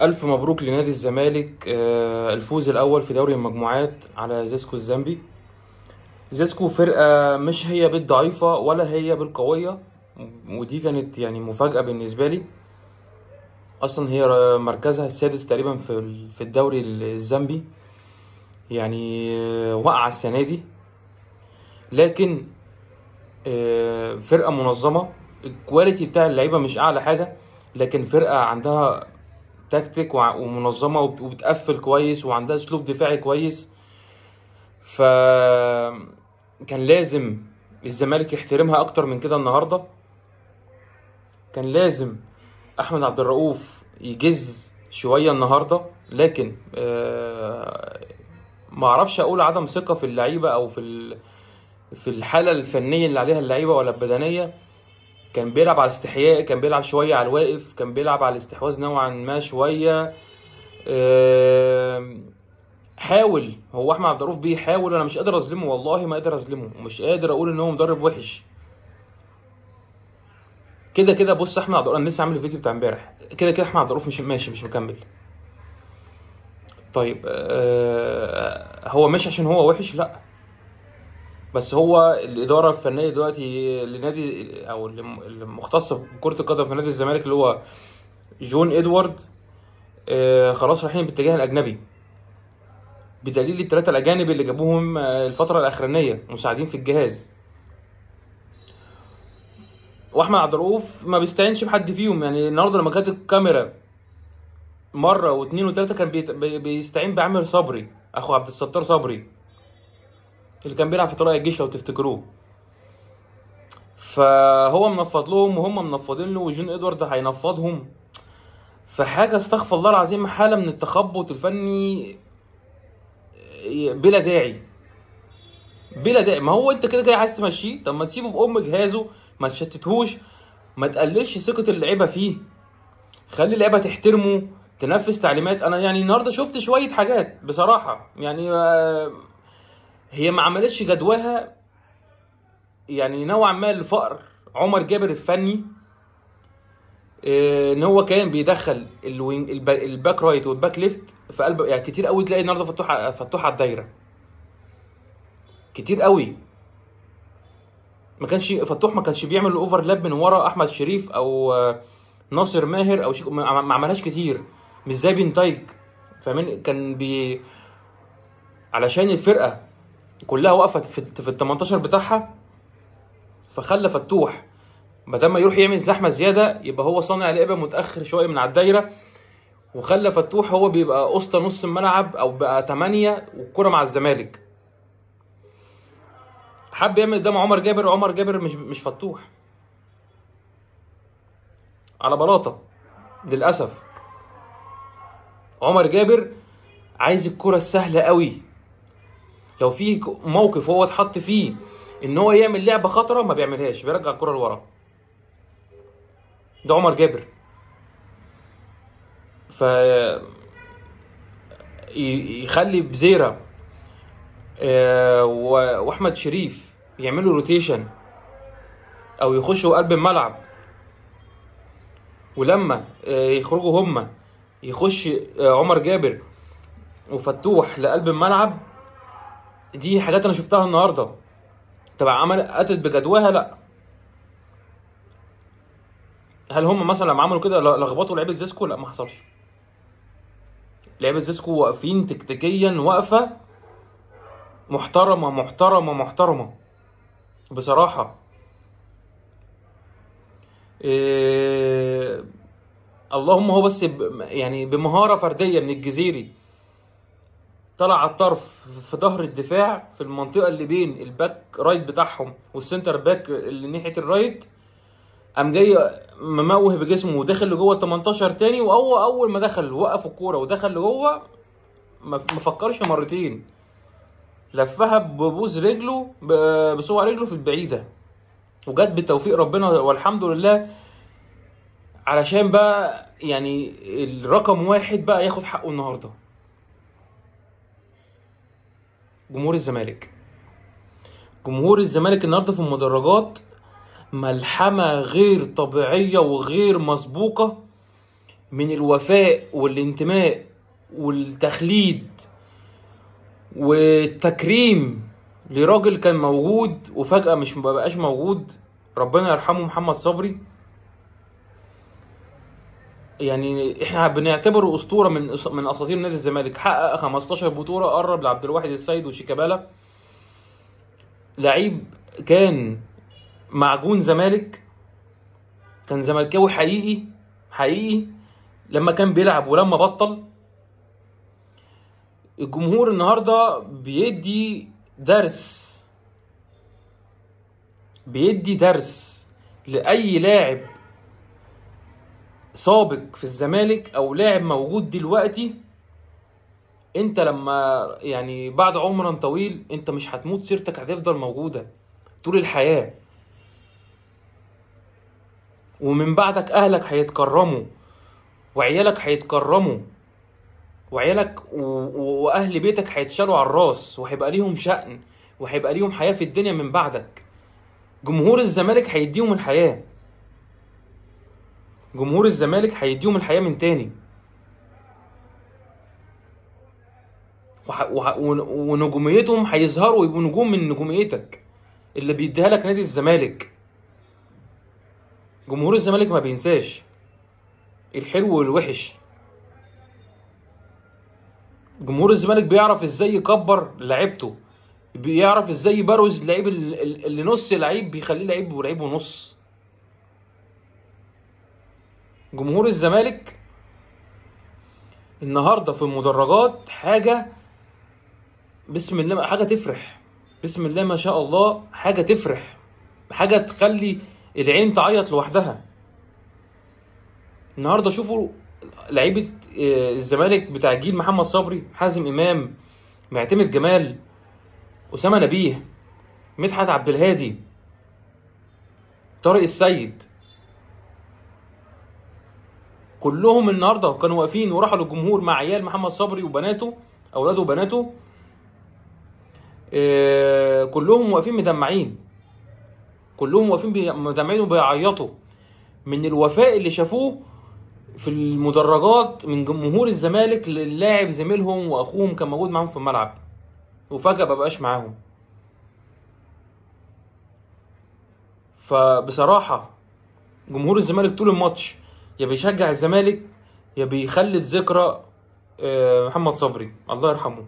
ألف مبروك لنادي الزمالك، الفوز الأول في دوري المجموعات على زيسكو الزامبي. زيسكو فرقة مش هي بالضعيفة ولا هي بالقوية، ودي كانت يعني مفاجأة بالنسبة لي. أصلا هي مركزها السادس تقريبا في الدوري الزامبي، يعني وقع السنة دي. لكن فرقة منظمة، الكواليتي بتاع اللعيبة مش أعلى حاجة، لكن فرقة عندها تكتيك ومنظمة وبتقفل كويس وعندها اسلوب دفاعي كويس. ف كان لازم الزمالك يحترمها اكتر من كده النهارده. كان لازم احمد عبد الرؤوف يجز شويه النهارده، لكن ما اعرفش اقول عدم ثقه في اللعيبه او في الحاله الفنيه اللي عليها اللعيبه ولا البدنيه. كان بيلعب على استحياء، كان بيلعب شويه على الواقف، كان بيلعب على الاستحواذ نوعا ما شويه. حاول هو احمد عبد الرؤوف بيحاول، انا مش قادر اظلمه، والله ما قادر اظلمه، ومش قادر اقول ان هو مدرب وحش. كده كده بص، احمد عبد الرؤوف انا لسه عامل الفيديو بتاع امبارح، كده كده احمد عبد الرؤوف مش ماشي، مش مكمل. طيب هو مش عشان هو وحش، لا، بس هو الاداره الفنيه دلوقتي لنادي او اللي مختصه بكره القدم في نادي الزمالك اللي هو جون ادوارد، خلاص رايحين باتجاه الاجنبي، بدليل الثلاثه الاجانب اللي جابوهم الفتره الاخرانيه مساعدين في الجهاز. واحمد عبد الرؤوف ما بيستعينش بحد فيهم، يعني النهارده لما كانت الكاميرا مره واثنين وثلاثه كان بيستعين بعامر صبري، اخو عبد الستار صبري اللي كان بيلعب في طلائع الجيش لو تفتكروه. فهو منفض لهم وهم منفضين له، وجون ادوارد هينفضهم. فحاجه استغفر الله العظيم، حاله من التخبط الفني بلا داعي، بلا داعي. ما هو انت كده كده عايز تمشيه، طب ما تسيبه بام جهازه، ما تشتتهوش، ما تقللش ثقه اللعيبه فيه، خلي اللعيبه تحترمه، تنفذ تعليمات. انا يعني النهارده شفت شويه حاجات بصراحه، يعني هي ما عملتش جدواها، يعني نوعا ما لفقر عمر جابر الفني. ان هو كان بيدخل الباك رايت والباك ليفت في قلب، يعني كتير قوي تلاقي النهارده فتوح على الدايره، كتير قوي. ما كانش فتوح ما كانش بيعمل الاوفرلاب من ورا احمد شريف او ناصر ماهر او شيكو، ما عملهاش كتير، مش زي بنتايج. فاهمين؟ كان علشان الفرقه كلها واقفه في ال 18 بتاعها، فخلى فتوح بدل ما يروح يعمل زحمه زياده يبقى هو صانع لعبه متاخر شويه من على الدايره، وخلى فتوح هو بيبقى اسطى نص الملعب او بقى 8 والكره مع الزمالك. حب يعمل ده مع عمر جابر، عمر جابر مش فتوح، على بلاطه للاسف. عمر جابر عايز الكره السهله قوي، لو في موقف هو اتحط فيه ان هو يعمل لعبه خطره ما بيعملهاش، بيرجع الكره لورا. ده عمر جابر. ف يخلي بزيرة واحمد شريف يعملوا روتيشن او يخشوا قلب الملعب، ولما يخرجوا هما يخش عمر جابر وفتوح لقلب الملعب. دي حاجات انا شفتها النهارده، طبعا اتت بجدواها؟ لا. هل هم مثلا لما عملوا كده لخبطوا لعيبه زيسكو؟ لا، ما حصلش. لعيبه زيسكو واقفين تكتيكيا واقفه محترمه محترمه محترمه بصراحه. اللهم هو بس يعني بمهاره فرديه من الجزيري طلع على الطرف في ظهر الدفاع في المنطقه اللي بين الباك رايت بتاعهم والسنتر باك اللي ناحيه الرايت، قام جاي مموه بجسمه وداخل لجوه ال 18 تاني. وهو اول ما دخل وقف الكوره ودخل لجوه ما فكرش مرتين، لفها ببوز رجله بصوع رجله في البعيده، وجت بتوفيق ربنا والحمد لله. علشان بقى يعني الرقم واحد بقى ياخد حقه النهارده، جمهور الزمالك. جمهور الزمالك النهارده في المدرجات ملحمه غير طبيعيه وغير مسبوقه. من الوفاء والانتماء والتخليد والتكريم لراجل كان موجود وفجأة مش مبقاش موجود، ربنا يرحمه، محمد صبري. يعني احنا بنعتبره اسطوره من اساطير نادي الزمالك. حقق 15 بطوله، قرب لعبد الواحد السيد وشيكابالا. لعيب كان معجون زمالك، كان زملكاوي حقيقي حقيقي لما كان بيلعب ولما بطل. الجمهور النهارده بيدي درس لاي لاعب سابق في الزمالك او لاعب موجود دلوقتي. انت لما يعني بعد عمر طويل انت مش هتموت، سيرتك هتفضل موجودة طول الحياة، ومن بعدك اهلك هيتكرموا وعيالك هيتكرموا وعيالك واهل بيتك هيتشالوا على الراس، وهيبقى ليهم شأن وهيبقى ليهم حياة في الدنيا من بعدك. جمهور الزمالك هيديهم الحياة، جمهور الزمالك هيديهم الحياة من تاني، ونجوميتهم هيظهروا ويبقوا نجوم من نجوميتك اللي بيديها لك نادي الزمالك. جمهور الزمالك ما بينساش الحلو والوحش. جمهور الزمالك بيعرف ازاي يكبر لعيبته، بيعرف ازاي يبروز اللعيب اللي نص لعيب بيخليه لعيب ولعيب ونص. جمهور الزمالك النهارده في المدرجات حاجه بسم الله، حاجه تفرح، بسم الله ما شاء الله، حاجه تفرح، حاجه تخلي العين تعيط لوحدها. النهارده شوفوا لعيبه الزمالك بتاع جيل محمد صبري، حازم امام، معتمد جمال، اسامه نبيه، مدحت عبد الهادي، طارق السيد، كلهم النهارده كانوا واقفين وراحوا للجمهور مع عيال محمد صبري وبناته، اولاده وبناته، كلهم واقفين مدمعين، كلهم واقفين مدمعين وبيعيطوا من الوفاء اللي شافوه في المدرجات من جمهور الزمالك للاعب زميلهم واخوهم كان موجود معاهم في الملعب وفجأة مبقاش معاهم. فبصراحة جمهور الزمالك طول الماتش يا بيشجع الزمالك يا بيخلد ذكرى محمد صبري الله يرحمه.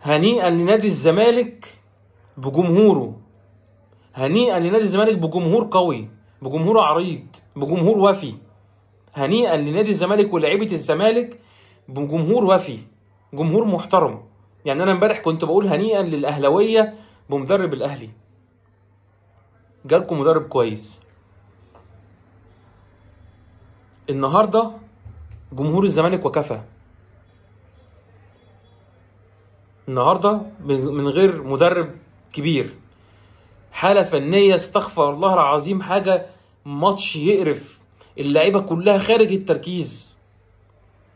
هنيئا لنادي الزمالك بجمهوره، هنيئا لنادي الزمالك بجمهور قوي، بجمهور عريض، بجمهور وفي. هنيئا لنادي الزمالك ولاعيبه الزمالك بجمهور وفي، جمهور محترم. يعني انا امبارح كنت بقول هنيئا للاهلاويه بمدرب الاهلي، جالكم مدرب كويس. النهارده جمهور الزمالك وكفى، النهارده من غير مدرب كبير، حاله فنيه استغفر الله العظيم، حاجه ماتش يقرف. اللعيبه كلها خارج التركيز،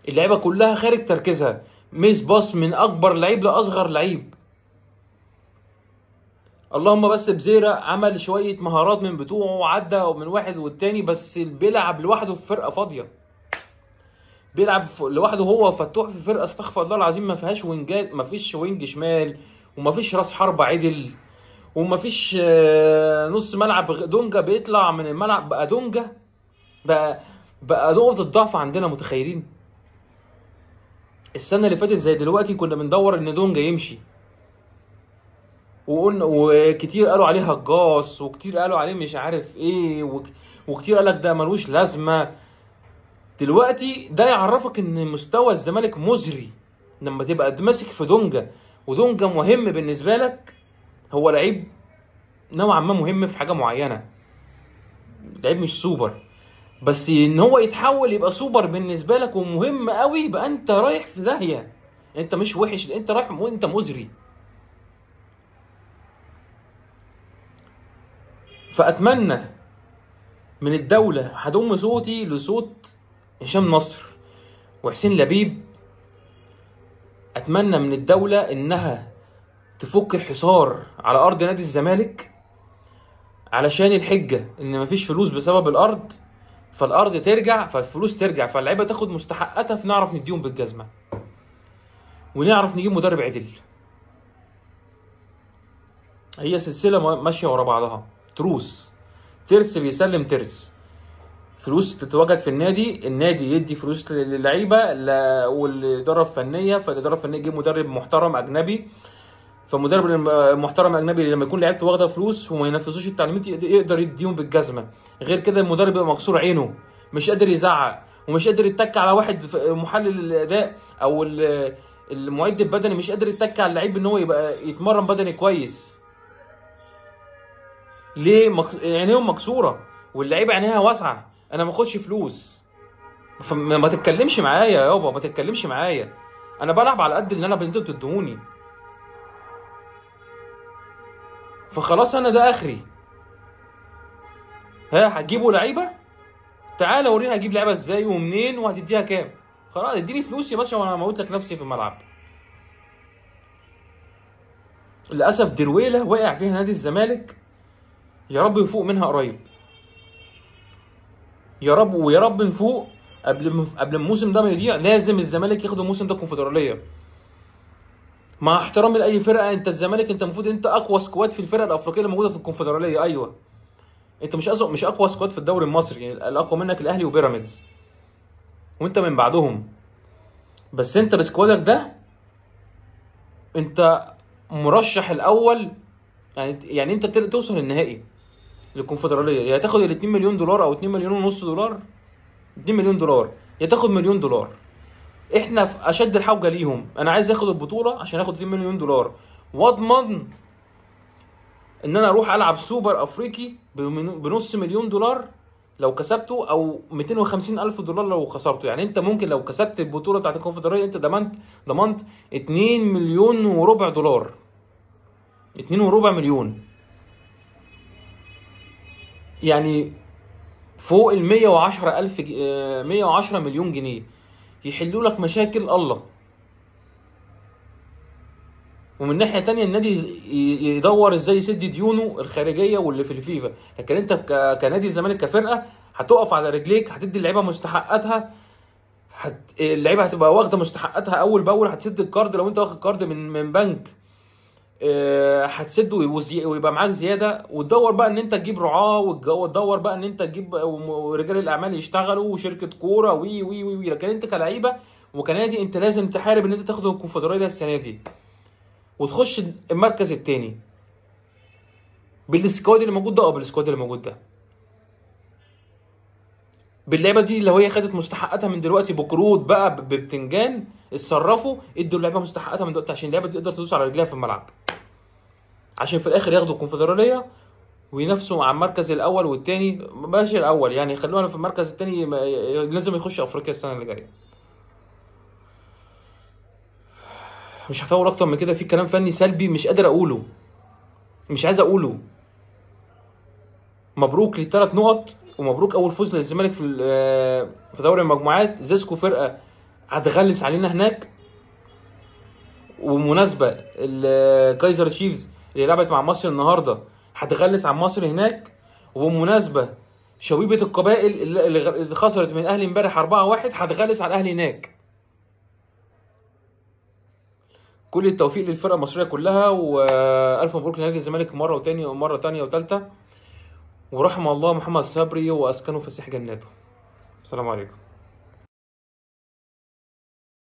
اللعيبه كلها خارج تركيزها، ميس باص من اكبر لعيب لاصغر لعيب. اللهم بس بزيرة عمل شويه مهارات من بتوعه وعدى من واحد والتاني، بس بيلعب لوحده في فرقه فاضيه، بيلعب لوحده هو فتوح في فرقه استغفر الله العظيم ما فيهاش وينجات، ما فيش وينج شمال وما فيش راس حربه عدل وما فيش نص ملعب. دونجا بيطلع من الملعب بقى دونجا، بقى نقطه الضعف عندنا. متخيلين السنه اللي فاتت زي دلوقتي كنا بندور ان دونجا يمشي، وقلنا وكتير قالوا عليه هجاص وكتير قالوا عليه مش عارف ايه وكتير قالك ده ملوش لازمه. دلوقتي ده يعرفك ان مستوى الزمالك مزري لما تبقى ماسك في دونجا، ودونجا مهم بالنسبه لك، هو لعيب نوعا ما مهم في حاجه معينه، لعيب مش سوبر، بس ان هو يتحول يبقى سوبر بالنسبه لك ومهم قوي، يبقى انت رايح في داهيه، انت مش وحش، انت رايح وانت مزري. فاتمنى من الدوله، هضم صوتي لصوت هشام نصر وحسين لبيب، اتمنى من الدوله انها تفك الحصار على ارض نادي الزمالك علشان الحجه ان مفيش فلوس بسبب الارض، فالارض ترجع فالفلوس ترجع فاللعيبه تاخد مستحقاتها، فنعرف نديهم بالجزمه ونعرف نجيب مدرب عدل. هي سلسله ماشيه ورا بعضها، ترس بيسلم ترس. فلوس تتواجد في النادي يدي فلوس للعيبه والاداره الفنيه، فالاداره الفنيه تجيب مدرب محترم اجنبي، فمدرب محترم اجنبي لما يكون لعيبته واخده فلوس وما ينفذوش التعليمات يقدر يديهم بالجزمه. غير كده المدرب يبقى مكسور عينه، مش قادر يزعق ومش قادر يتك على واحد محلل الاداء او المعد البدني، مش قادر يتك على اللعيب ان هو يبقى يتمرن بدني كويس. ليه؟ عينيهم مكسوره واللعيبه عينيها واسعه، انا ما اخدش فلوس. فما تتكلمش معايا يابا، ما تتكلمش معايا، انا بلعب على قد اللي انتوا بتدوني. فخلاص انا ده اخري. هتجيبوا لعيبه؟ تعالى وريني هجيب لعيبه ازاي ومنين وهتديها كام. خلاص اديني فلوس يا باشا وانا هموت لك نفسي في الملعب. للاسف درويله وقع فيها نادي الزمالك، يا رب يفوق منها قريب، يا رب، ويا رب نفوق قبل الموسم ده ما يضيع. لازم الزمالك ياخد الموسم ده كونفدراليه. مع احترامي لاي فرقه، انت الزمالك انت المفروض انت اقوى سكواد في الفرق الافريقيه اللي موجوده في الكونفدراليه. ايوه انت مش اقوى سكواد في الدوري المصري، يعني الاقوى منك الاهلي وبيراميدز وانت من بعدهم، بس انت بسكوادك ده انت مرشح الاول. يعني انت توصل النهائي للكونفدراليه، يا تاخد ال 2 مليون دولار او 2 مليون ونص دولار، 2 مليون دولار، يا تاخد مليون دولار. احنا في اشد الحوجه ليهم، انا عايز اخد البطوله عشان اخد 2 مليون دولار واضمن ان انا اروح العب سوبر افريقي بنص مليون دولار لو كسبته، او 250 الف دولار لو خسرته. يعني انت ممكن لو كسبت البطوله بتاعت الكونفدراليه انت ضمنت 2 مليون وربع دولار، 2 وربع مليون، يعني فوق ال 110 الف 110 مليون جنيه يحلوا لك مشاكل الله. ومن ناحيه تانية النادي يدور ازاي يسد ديونه الخارجيه واللي في الفيفا. لكن انت كنادي الزمالك كفرقه هتقف على رجليك، هتدي اللعيبه مستحقاتها، اللعيبه هتبقى واخده مستحقاتها اول باول، هتسد الكارد لو انت واخد كارد من بنك هتسد ويبقى معاك زياده، وتدور بقى ان انت تجيب رعاه، وتدور بقى ان انت تجيب رجال الاعمال يشتغلوا وشركه كوره وي وي وي. لكن انت كلعيبه وكنادي انت لازم تحارب ان انت تاخد الكونفدراليه السنه دي وتخش المركز الثاني بالسكواد اللي موجود ده، او بالسكواد اللي موجود ده، باللعيبه دي لو هي خدت مستحقاتها من دلوقتي بقروض بقى ببتنجان، اتصرفوا ادوا اللعيبه مستحقاتها من دلوقتي عشان اللعيبه تقدر تدوس على رجليها في الملعب، عشان في الاخر ياخدوا الكونفدراليه وينافسوا مع المركز الاول والثاني. ماشي الاول يعني خلونا في المركز الثاني، لازم يخش افريقيا السنه اللي جايه. مش هطول اكتر من كده، في كلام فني سلبي مش قادر اقوله، مش عايز اقوله. مبروك للثلاث نقط، ومبروك اول فوز للزمالك في دوري المجموعات. زيسكو فرقه هتغلس علينا هناك، وبمناسبه الكايزر تشيفز اللي لعبت مع مصر النهارده هتغلس على مصر هناك. وبمناسبه شويبه القبائل اللي خسرت من الاهلي امبارح 4-1 هتغلس على الاهلي هناك. كل التوفيق للفرقه المصريه كلها، والف مبروك لنادي الزمالك مره وتاني ومره تانيه وثالثه، ورحم الله محمد صبري واسكنه فسيح جناته. السلام عليكم.